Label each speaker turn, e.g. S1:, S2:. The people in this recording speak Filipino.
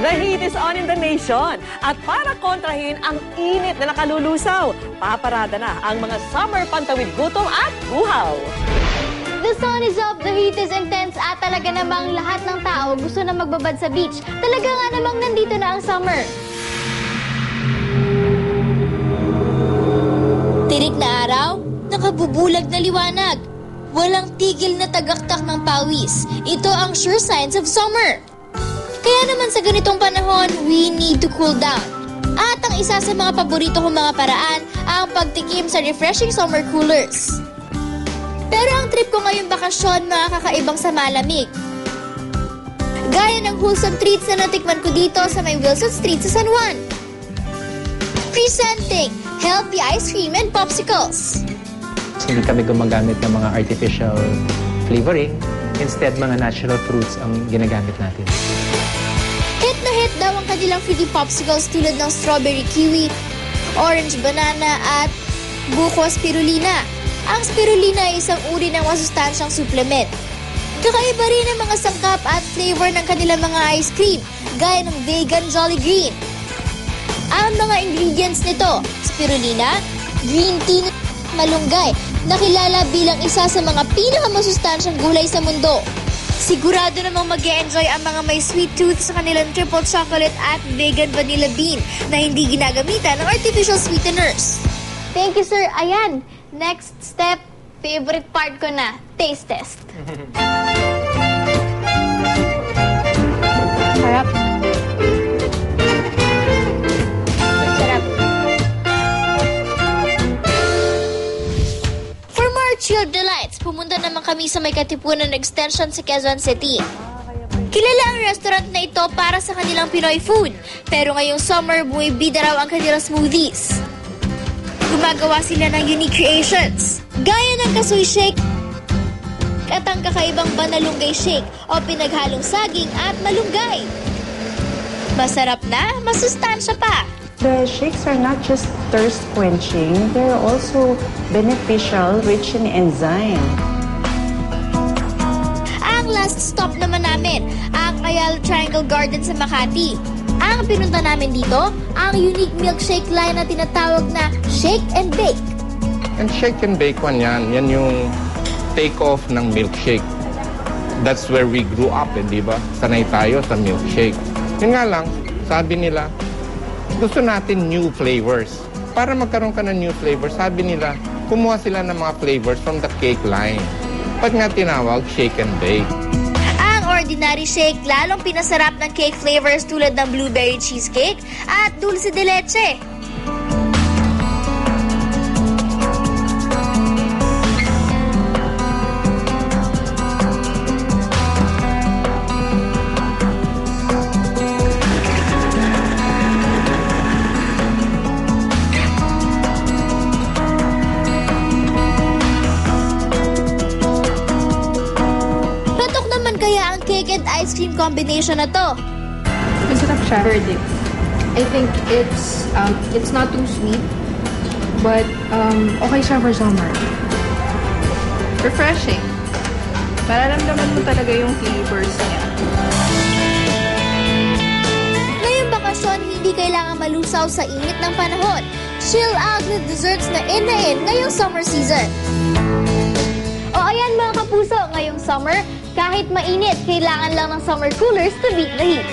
S1: The heat is on in the nation. At para kontrahin ang init na nakalulusaw, paparada na ang mga summer pantawid gutom at buhaw.
S2: The sun is up, the heat is intense at talaga namang lahat ng tao gusto na magbabad sa beach. Talaga nga namang nandito na ang summer.
S3: Tirik na araw, nakabubulag na liwanag. Walang tigil na tagaktak ng pawis. Ito ang sure signs of summer. Kaya naman sa ganitong panahon, we need to cool down. At ang isa sa mga paborito kong mga paraan, ang pagtikim sa refreshing summer coolers. Pero ang trip ko ngayong bakasyon, mga kakaibang sa malamig. Gaya ng wholesome treats na natikman ko dito sa may Wilson Street sa San Juan. Presenting healthy ice cream and popsicles.
S4: Hindi kami gumagamit ng mga artificial flavoring. Instead, mga natural fruits ang ginagamit natin.
S3: Hit na hit daw ang kanilang fruity popsicles tulad ng strawberry kiwi, orange banana at buko spirulina. Ang spirulina ay isang uri ng masustansyang supplement. Kakaiba rin ang mga sangkap at flavor ng kanilang mga ice cream, gaya ng vegan Jolly Green. Ang mga ingredients nito, spirulina, green tea, malunggay, nakilala bilang isa sa mga pinakamasustansyang gulay sa mundo. Sigurado namang mag-e-enjoy ang mga may sweet tooth sa kanilang triple chocolate at vegan vanilla bean na hindi ginagamitan ng artificial sweeteners.
S2: Thank you, sir. Ayan, next step, favorite part ko na, taste test. Sarap. Sarap.
S3: For more chilled delights, pumunta naman kami sa may Katipunan Extension sa Quezon City. Kilala ang restaurant na ito para sa kanilang Pinoy food, pero ngayong summer, bumibida raw ang kanilang smoothies. Gumagawa sila ng unique creations, gaya ng kasoy shake at ang kakaibang banalunggay shake o pinaghalong saging at malunggay. Masarap na, masustansya pa.
S5: The shakes are not just thirst quenching, they're also beneficial, rich in enzyme.
S3: Ang last stop naman namin, ang Ayala Triangle Garden sa Makati. Ang pinunta namin dito, ang unique milkshake line na tinatawag na Shake and Bake.
S6: And Shake and Bake one yan yung take-off ng milkshake. That's where we grew up, di ba? Sanay tayo sa milkshake. Yun nga lang, sabi nila, gusto natin new flavors. Para magkaroon ka ng new flavors, sabi nila, kumuha sila ng mga flavors from the cake line. Ba't nga tinawag Shake and Bake?
S3: Ordinary shake lalong pinasarap ng cake flavors tulad ng blueberry cheesecake at dulce de leche. Cake and ice cream combination na to.
S7: Masarap siya. Verdict. I think it's not too sweet, but okay siya for summer. Refreshing. Mararamdaman mo talaga yung flavors niya.
S3: Ngayong bakasyon, hindi kailangan malusaw sa init ng panahon. Chill out with desserts na in ngayong summer season.
S2: O ayan mga kapuso, ngayong summer, kahit mainit, kailangan lang ng summer coolers to beat the heat.